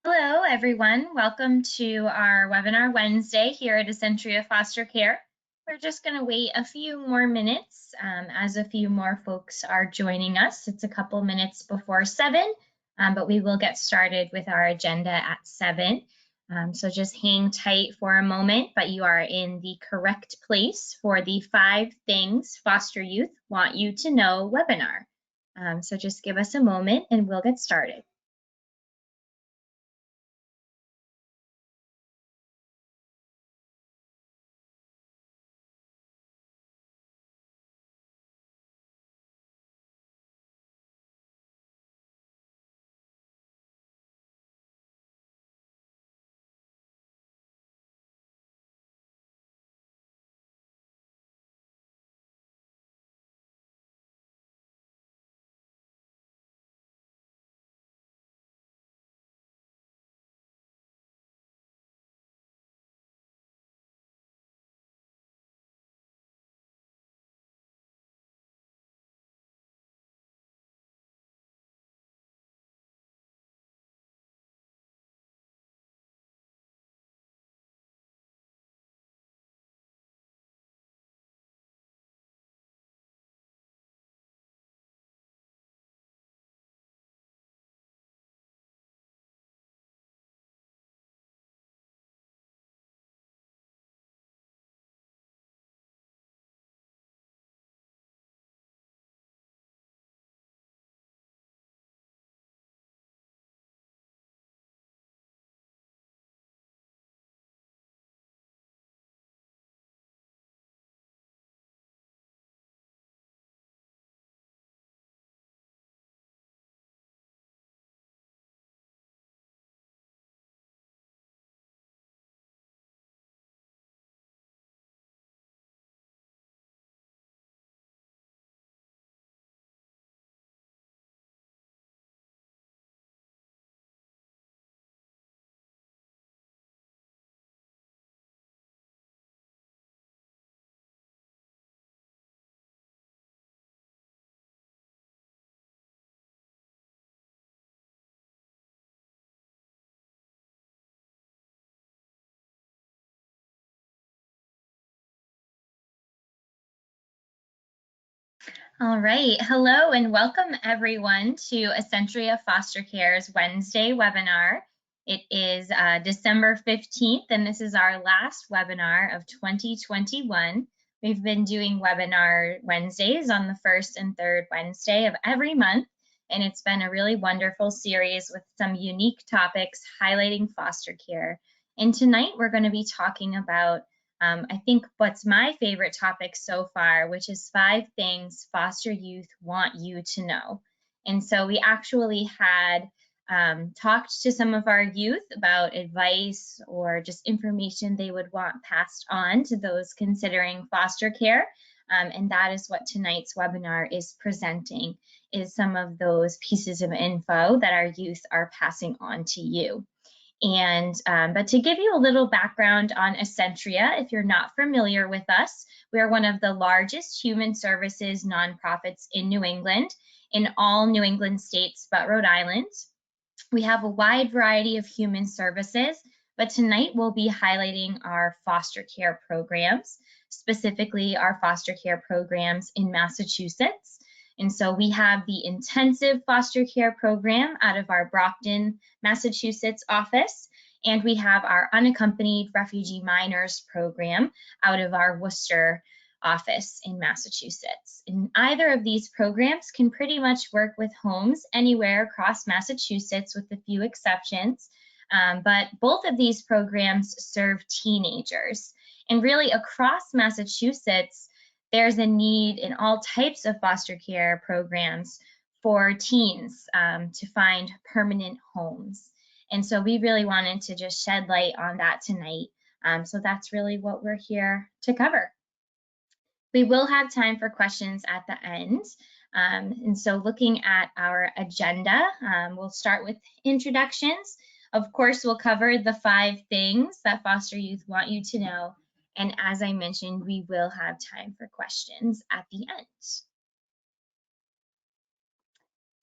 Hello, everyone. Welcome to our webinar Wednesday here at Essentia Foster Care. We're just going to wait a few more minutes as a few more folks are joining us. It's a couple minutes before 7, but we will get started with our agenda at 7. So just hang tight for a moment, but you are in the correct place for the 5 Things Foster Youth Want You to Know webinar. So just give us a moment and we'll get started. All right. Hello and welcome everyone to Essentia Foster Care's Wednesday webinar. It is December 15th and this is our last webinar of 2021. We've been doing webinar Wednesdays on the first and third Wednesday of every month, and it's been a really wonderful series with some unique topics highlighting foster care. And tonight we're going to be talking about I think what's my favorite topic so far, which is 5 things foster youth want you to know. And so we actually had talked to some of our youth about advice or just information they would want passed on to those considering foster care. And that is what tonight's webinar is presenting, is some of those pieces of info that our youth are passing on to you. And but to give you a little background on Essentia, if you're not familiar with us, we are one of the largest human services nonprofits in New England, in all New England states but Rhode Island. We have a wide variety of human services, but tonight we'll be highlighting our foster care programs, specifically our foster care programs in Massachusetts. And so we have the intensive foster care program out of our Brockton, Massachusetts office, and we have our unaccompanied refugee minors program out of our Worcester office in Massachusetts. And either of these programs can pretty much work with homes anywhere across Massachusetts with a few exceptions. But both of these programs serve teenagers. And really across Massachusetts, there's a need in all types of foster care programs for teens to find permanent homes. And so we really wanted to just shed light on that tonight. So that's really what we're here to cover. We will have time for questions at the end. And so looking at our agenda, we'll start with introductions. Of course, we'll cover the 5 things that foster youth want you to know. And as I mentioned, we will have time for questions at the end.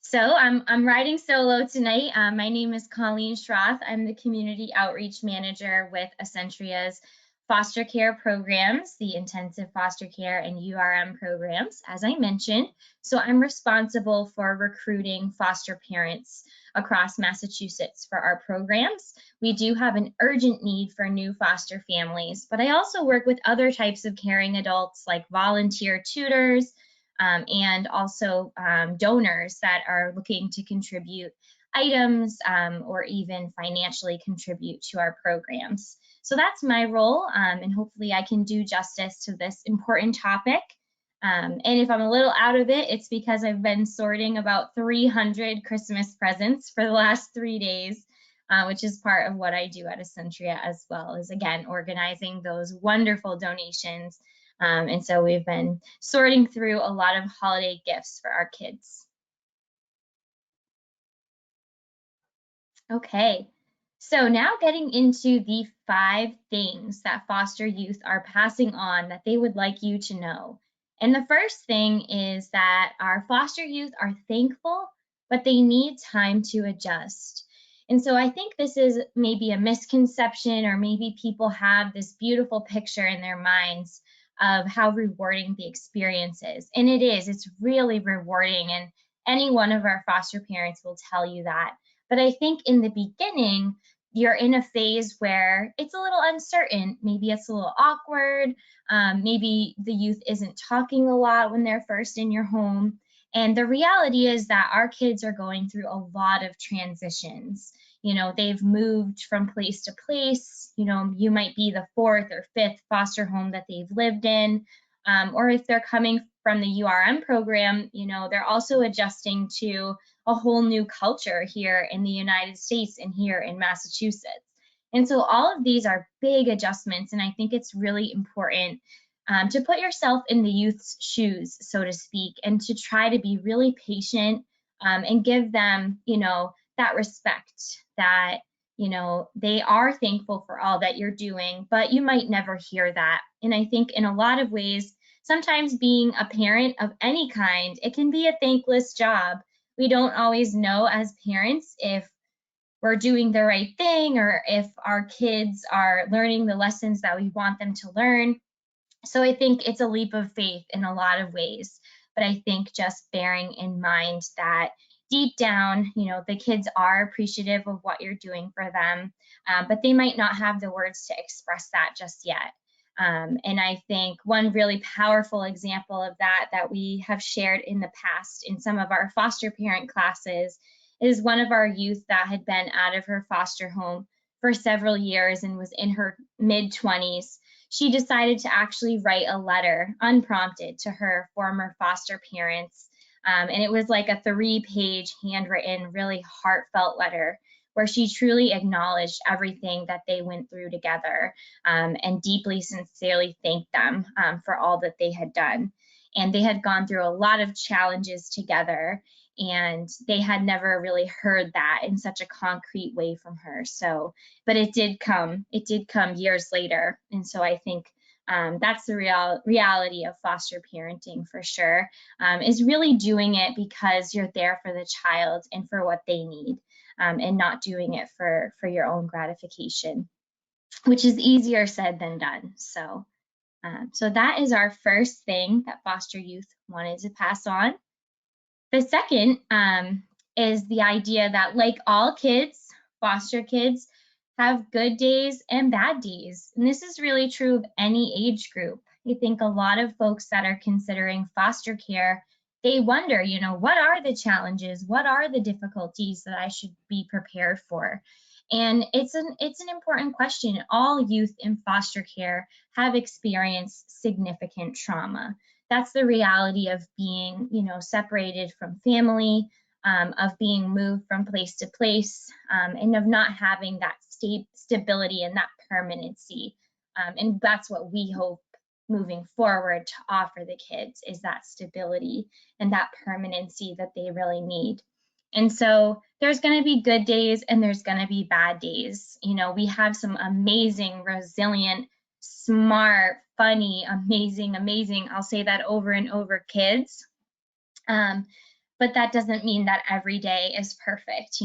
So I'm riding solo tonight. My name is Colleen Schroth. I'm the Community Outreach Manager with Essentria's foster care programs, the intensive foster care and URM programs, as I mentioned. So I'm responsible for recruiting foster parents across Massachusetts for our programs. We do have an urgent need for new foster families, but I also work with other types of caring adults like volunteer tutors, and also donors that are looking to contribute items or even financially contribute to our programs. So that's my role, and hopefully I can do justice to this important topic. And if I'm a little out of it, it's because I've been sorting about 300 Christmas presents for the last 3 days, which is part of what I do at Essentia as well, is again organizing those wonderful donations. And so we've been sorting through a lot of holiday gifts for our kids. Okay, so now getting into the 5 things that foster youth are passing on that they would like you to know. And the first thing is that our foster youth are thankful, but they need time to adjust. And so I think this is maybe a misconception, or maybe people have this beautiful picture in their minds of how rewarding the experience is. And it is, it's really rewarding. And any one of our foster parents will tell you that. But I think in the beginning, you're in a phase where it's a little uncertain. Maybe it's a little awkward. Maybe the youth isn't talking a lot when they're first in your home. And the reality is that our kids are going through a lot of transitions. You know, they've moved from place to place. You know, you might be the 4th or 5th foster home that they've lived in. Or if they're coming from the URM program, you know, they're also adjusting to a whole new culture here in the United States and here in Massachusetts. And so all of these are big adjustments, and I think it's really important to put yourself in the youth's shoes, so to speak, and to try to be really patient and give them, you know, that respect that, you know, they are thankful for all that you're doing, but you might never hear that. And I think in a lot of ways, sometimes being a parent of any kind, it can be a thankless job. We don't always know as parents if we're doing the right thing or if our kids are learning the lessons that we want them to learn. So I think it's a leap of faith in a lot of ways. But I think just bearing in mind that deep down, you know, the kids are appreciative of what you're doing for them, but they might not have the words to express that just yet. And I think one really powerful example of that that we have shared in the past in some of our foster parent classes is one of our youth that had been out of her foster home for several years and was in her mid-20s. She decided to actually write a letter unprompted to her former foster parents. And it was like a 3-page handwritten, really heartfelt letter where she truly acknowledged everything that they went through together and deeply, sincerely thanked them for all that they had done. And they had gone through a lot of challenges together, and they had never really heard that in such a concrete way from her. So, but it did come years later. And so I think that's the reality of foster parenting for sure, is really doing it because you're there for the child and for what they need, and not doing it for your own gratification, which is easier said than done. So, so that is our first thing that foster youth wanted to pass on. The second is the idea that, like all kids, foster kids have good days and bad days. And this is really true of any age group. I think a lot of folks that are considering foster care, they wonder, you know, what are the challenges? What are the difficulties that I should be prepared for? And it's an important question. All youth in foster care have experienced significant trauma. That's the reality of being, you know, separated from family, of being moved from place to place, and of not having that stability and that permanency. And that's what we hope moving forward to offer the kids, is that stability and that permanency that they really need. And so there's going to be good days and there's going to be bad days. You know, we have some amazing, resilient, smart, funny, amazing, I'll say that over and over, kids. but that doesn't mean that every day is perfect.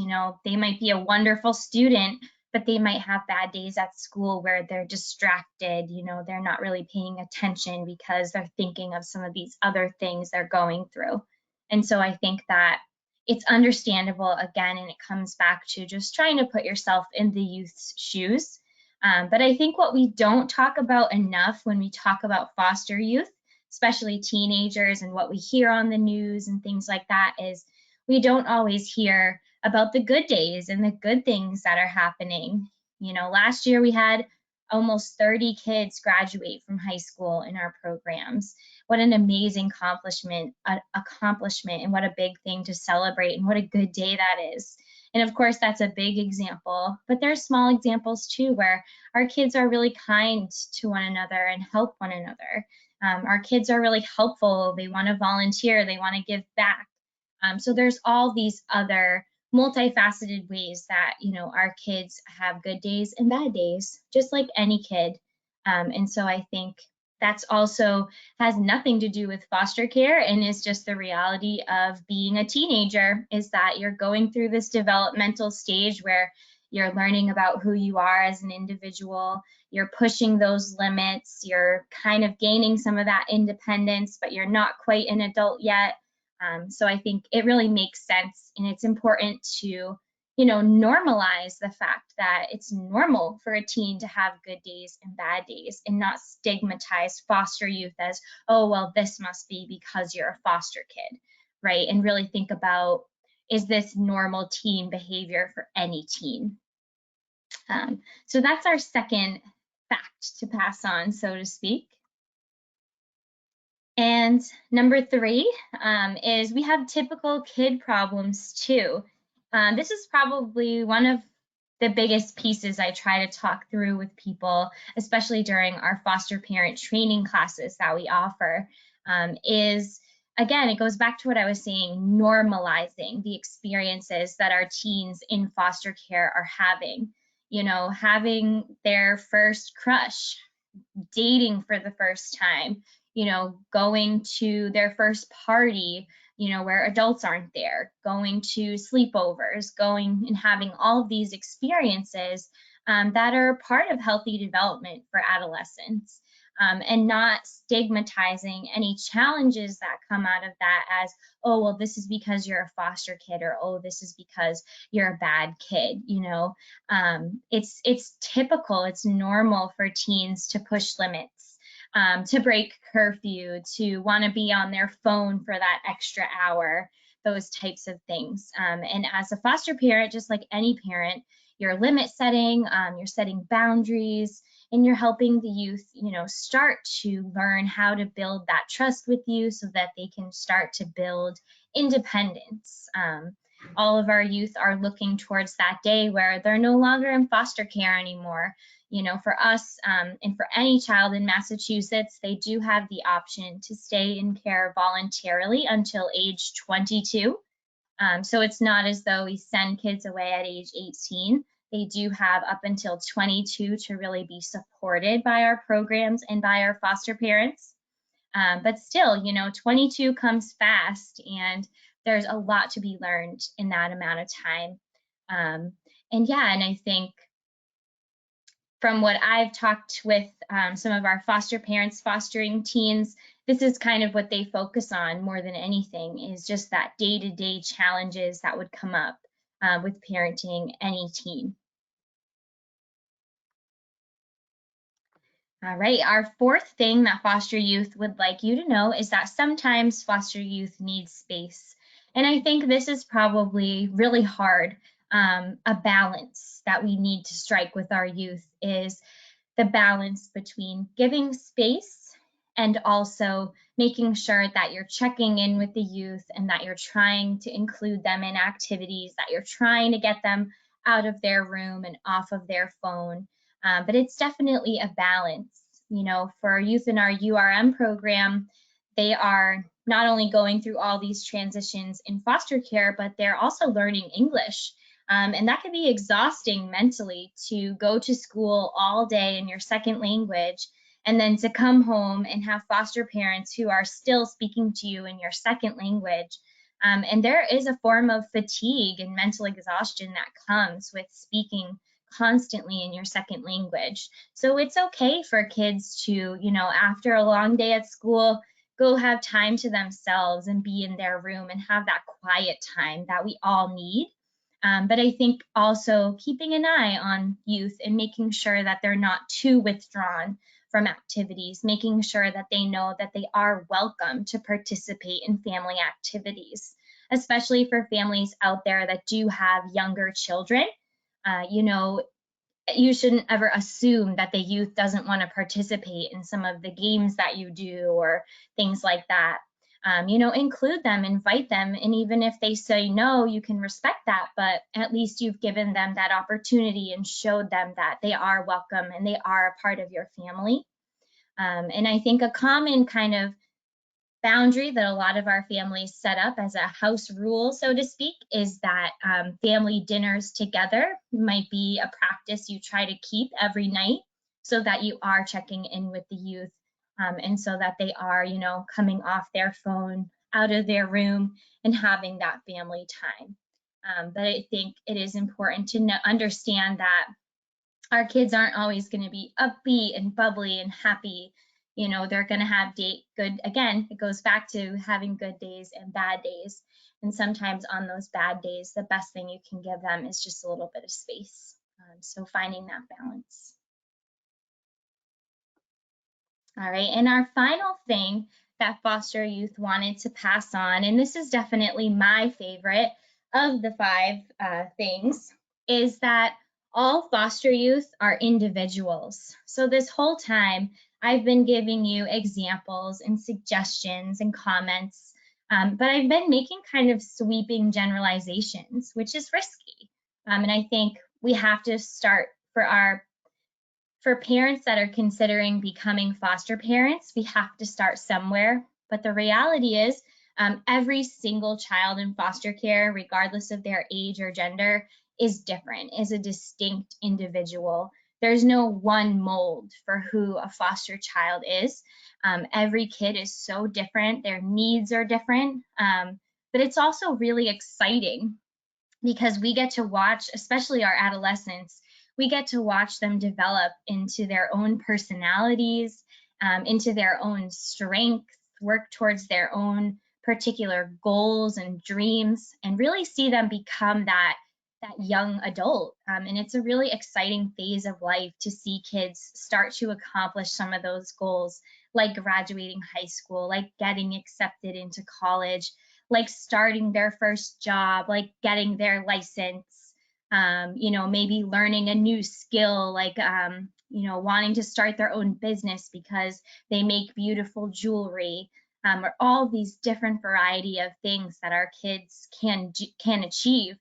They might be a wonderful student, but they might have bad days at school where they're distracted. They're not really paying attention because they're thinking of some of these other things they're going through. And so I think that it's understandable, again, and it comes back to just trying to put yourself in the youth's shoes. But I think what we don't talk about enough when we talk about foster youth, especially teenagers, and what we hear on the news and things like that, is we don't always hear about the good days and the good things that are happening. Last year we had almost 30 kids graduate from high school in our programs. What an amazing accomplishment, and what a big thing to celebrate, and what a good day that is. And of course, that's a big example, but there are small examples too, where our kids are really kind to one another and help one another. Our kids are really helpful. They want to volunteer. They want to give back. So there's all these other multifaceted ways that, our kids have good days and bad days, just like any kid. And so I think that's also has nothing to do with foster care, and is just the reality of being a teenager, is that you're going through this developmental stage where you're learning about who you are as an individual. You're pushing those limits. You're kind of gaining some of that independence, but you're not quite an adult yet. So I think it really makes sense, and it's important to, normalize the fact that it's normal for a teen to have good days and bad days, and not stigmatize foster youth as, oh, well, this must be because you're a foster kid, right? And really think about, is this normal teen behavior for any teen? So that's our second fact to pass on, so to speak. And number 3 is we have typical kid problems too. This is probably one of the biggest pieces I try to talk through with people, especially during our foster parent training classes that we offer, is, again, it goes back to what I was saying, normalizing the experiences that our teens in foster care are having. Having their first crush, dating for the first time, going to their first party, where adults aren't there, going to sleepovers, going and having all of these experiences that are part of healthy development for adolescents, and not stigmatizing any challenges that come out of that as, oh, well, this is because you're a foster kid, or, oh, this is because you're a bad kid. It's typical, it's normal for teens to push limits, to break curfew, to want to be on their phone for that extra hour, those types of things. And as a foster parent, just like any parent, you're limit setting, you're setting boundaries, and you're helping the youth, start to learn how to build that trust with you so that they can start to build independence. All of our youth are looking towards that day where they're no longer in foster care anymore. For us, and for any child in Massachusetts, they do have the option to stay in care voluntarily until age 22. So it's not as though we send kids away at age 18. They do have up until 22 to really be supported by our programs and by our foster parents. But still, 22 comes fast, and there's a lot to be learned in that amount of time. And I think from what I've talked with some of our foster parents fostering teens, this is kind of what they focus on more than anything, is just that day-to-day challenges that would come up with parenting any teen. All right, our fourth thing that foster youth would like you to know is that sometimes foster youth needs space. And I think this is probably really hard. A balance that we need to strike with our youth is the balance between giving space and also making sure that you're checking in with the youth, and that you're trying to include them in activities, that you're trying to get them out of their room and off of their phone. But it's definitely a balance. For youth in our URM program, they are not only going through all these transitions in foster care, but they're also learning English. And that can be exhausting mentally, to go to school all day in your second language, and then to come home and have foster parents who are still speaking to you in your second language. And there is a form of fatigue and mental exhaustion that comes with speaking constantly in your second language. So it's okay for kids to, after a long day at school, go have time to themselves and be in their room and have that quiet time that we all need. But I think also keeping an eye on youth and making sure that they're not too withdrawn from activities, making sure that they know that they are welcome to participate in family activities, especially for families out there that do have younger children. You shouldn't ever assume that the youth doesn't want to participate in some of the games that you do or things like that. Include them, invite them, and even if they say no, you can respect that, but at least you've given them that opportunity and showed them that they are welcome and they are a part of your family. And I think a common kind of boundary that a lot of our families set up as a house rule, so to speak, is that family dinners together might be a practice you try to keep every night so that you are checking in with the youth and so that they are, coming off their phone, out of their room and having that family time. But I think it is important to understand that our kids aren't always going to be upbeat and bubbly and happy. They're going to have again, it goes back to having good days and bad days. And sometimes on those bad days, the best thing you can give them is just a little bit of space. So finding that balance. All right, and our final thing that foster youth wanted to pass on, and this is definitely my favorite of the 5 things, is that all foster youth are individuals. So this whole time, I've been giving you examples and suggestions and comments, but I've been making kind of sweeping generalizations, which is risky. And I think we have to start for parents that are considering becoming foster parents, we have to start somewhere. But the reality is, every single child in foster care, regardless of their age or gender, is different, is a distinct individual. There's no one mold for who a foster child is. Every kid is so different. Their needs are different. But it's also really exciting because we get to watch, especially our adolescents, we get to watch them develop into their own personalities, into their own strengths, work towards their own particular goals and dreams, and really see them become that young adult. And it's a really exciting phase of life to see kids start to accomplish some of those goals, like graduating high school, like getting accepted into college, like starting their first job, like getting their license, maybe learning a new skill, like, wanting to start their own business because they make beautiful jewelry, or all these different variety of things that our kids can achieve.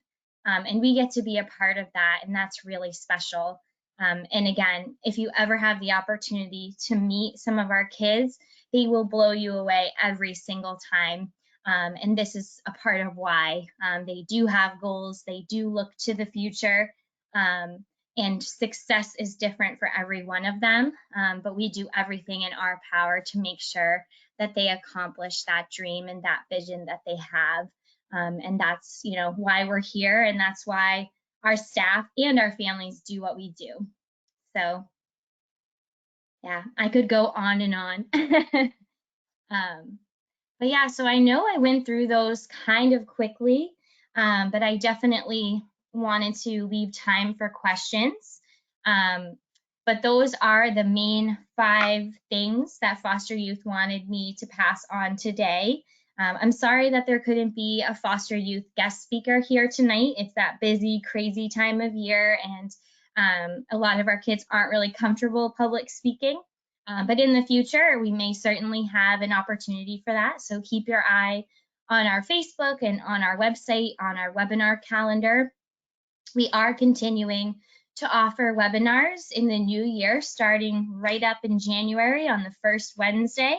And we get to be a part of that, and that's really special. And again, if you ever have the opportunity to meet some of our kids, they will blow you away every single time. And this is a part of why they do have goals, they do look to the future, and success is different for every one of them, but we do everything in our power to make sure that they accomplish that dream and that vision that they have. And that's, why we're here, and that's why our staff and our families do what we do. So yeah, I could go on and on. But yeah, so I know I went through those kind of quickly, but I definitely wanted to leave time for questions. But those are the main 5 things that foster youth wanted me to pass on today. I'm sorry that there couldn't be a foster youth guest speaker here tonight. It's that busy, crazy time of year, and a lot of our kids aren't really comfortable public speaking. But in the future, we may certainly have an opportunity for that. So keep your eye on our Facebook and on our website, on our webinar calendar. We are continuing to offer webinars in the new year, starting right up in January on the first Wednesday.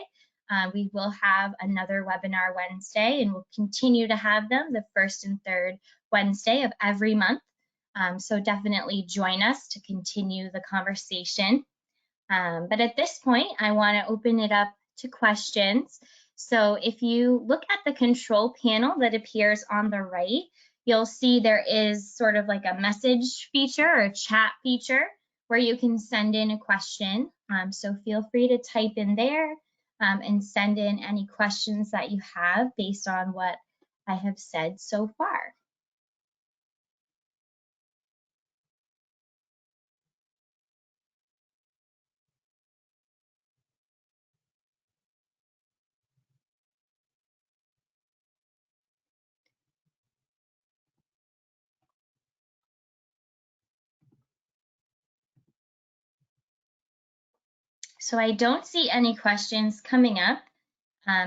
We will have another webinar Wednesday, and we'll continue to have them the first and third Wednesday of every month. So definitely join us to continue the conversation. But at this point, I want to open it up to questions. So if you look at the control panel that appears on the right, you'll see there is sort of like a message feature or a chat feature where you can send in a question. So feel free to type in there and send in any questions that you have based on what I have said so far. So I don't see any questions coming up.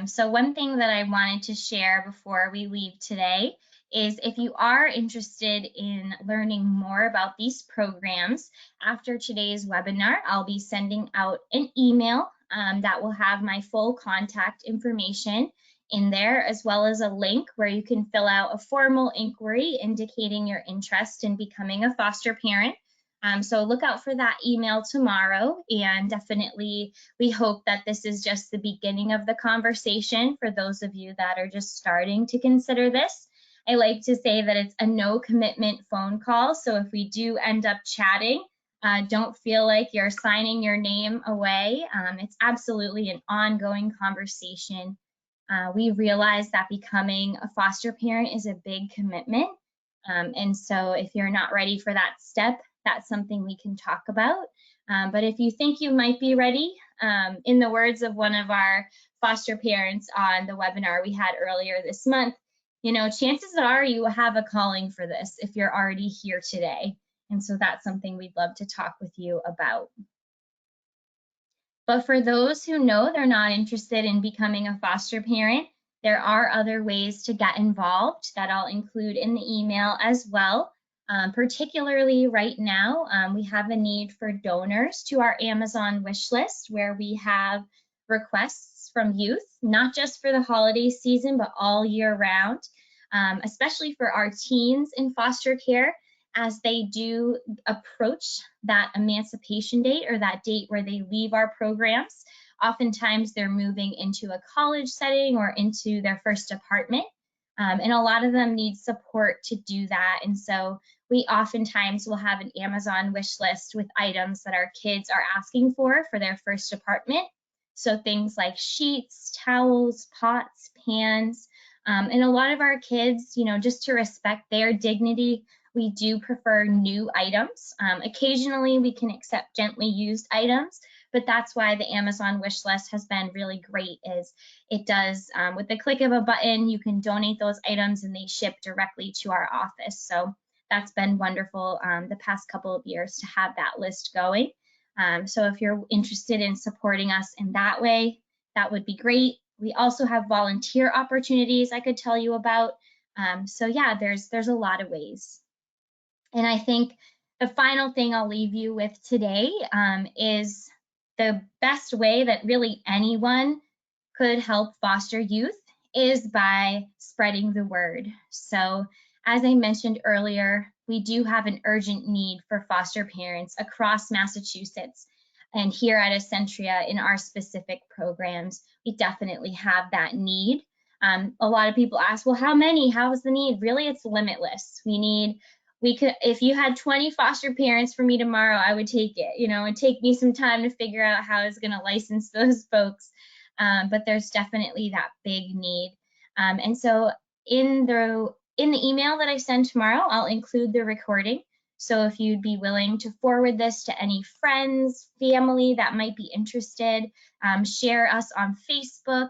So one thing that I wanted to share before we leave today is if you are interested in learning more about these programs, after today's webinar, I'll be sending out an email that will have my full contact information in there, as well as a link where you can fill out a formal inquiry indicating your interest in becoming a foster parent. So look out for that email tomorrow, and definitely we hope that this is just the beginning of the conversation for those of you that are just starting to consider this. I like to say that it's a no commitment phone call. So if we do end up chatting, don't feel like you're signing your name away. It's absolutely an ongoing conversation. We realize that becoming a foster parent is a big commitment. And so if you're not ready for that step, that's something we can talk about. But if you think you might be ready, in the words of one of our foster parents on the webinar we had earlier this month, you know, chances are you have a calling for this if you're already here today. And so that's something we'd love to talk with you about. But for those who know they're not interested in becoming a foster parent, there are other ways to get involved that I'll include in the email as well. Particularly right now, we have a need for donors to our Amazon wish list, where we have requests from youth, not just for the holiday season, but all year round, especially for our teens in foster care, as they do approach that emancipation date or that date where they leave our programs. Oftentimes they're moving into a college setting or into their first apartment. And a lot of them need support to do that. And so we oftentimes will have an Amazon wish list with items that our kids are asking for their first apartment. So things like sheets, towels, pots, pans, and a lot of our kids, you know, just to respect their dignity, we do prefer new items. Occasionally we can accept gently used items, but that's why the Amazon wish list has been really great. Is it does, with the click of a button, you can donate those items and they ship directly to our office. So that's been wonderful the past couple of years to have that list going. So if you're interested in supporting us in that way, that would be great. We also have volunteer opportunities I could tell you about. So yeah, there's a lot of ways. And I think the final thing I'll leave you with today is the best way that really anyone could help foster youth is by spreading the word. So as I mentioned earlier, we do have an urgent need for foster parents across Massachusetts. And here at Essentia in our specific programs, we definitely have that need. A lot of people ask, well, how many? How is the need? Really, it's limitless. We could, if you had 20 foster parents for me tomorrow, I would take it. You know, it'd take me some time to figure out how I was going to license those folks. But there's definitely that big need. And so in the email that I send tomorrow, I'll include the recording. So if you'd be willing to forward this to any friends, family that might be interested, share us on Facebook.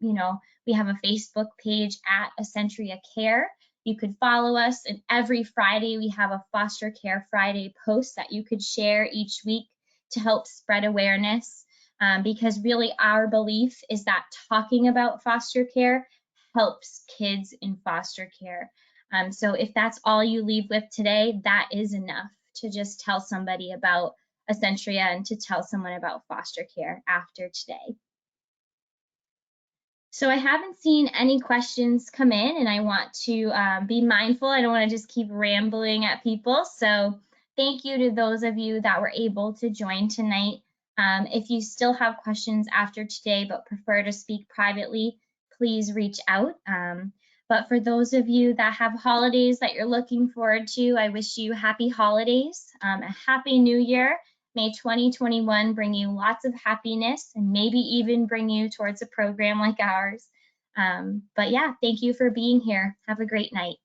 You know, we have a Facebook page at Essentia Care. You could follow us, and every Friday we have a Foster Care Friday post that you could share each week to help spread awareness. Because really our belief is that talking about foster care helps kids in foster care. So if that's all you leave with today, that is enough to just tell somebody about Essentia and to tell someone about foster care after today. So I haven't seen any questions come in, and I want to be mindful. I don't want to just keep rambling at people. So thank you to those of you that were able to join tonight. If you still have questions after today but prefer to speak privately, please reach out. But for those of you that have holidays that you're looking forward to, I wish you happy holidays, a happy new year. May 2021 bring you lots of happiness and maybe even bring you towards a program like ours. But yeah, thank you for being here. Have a great night.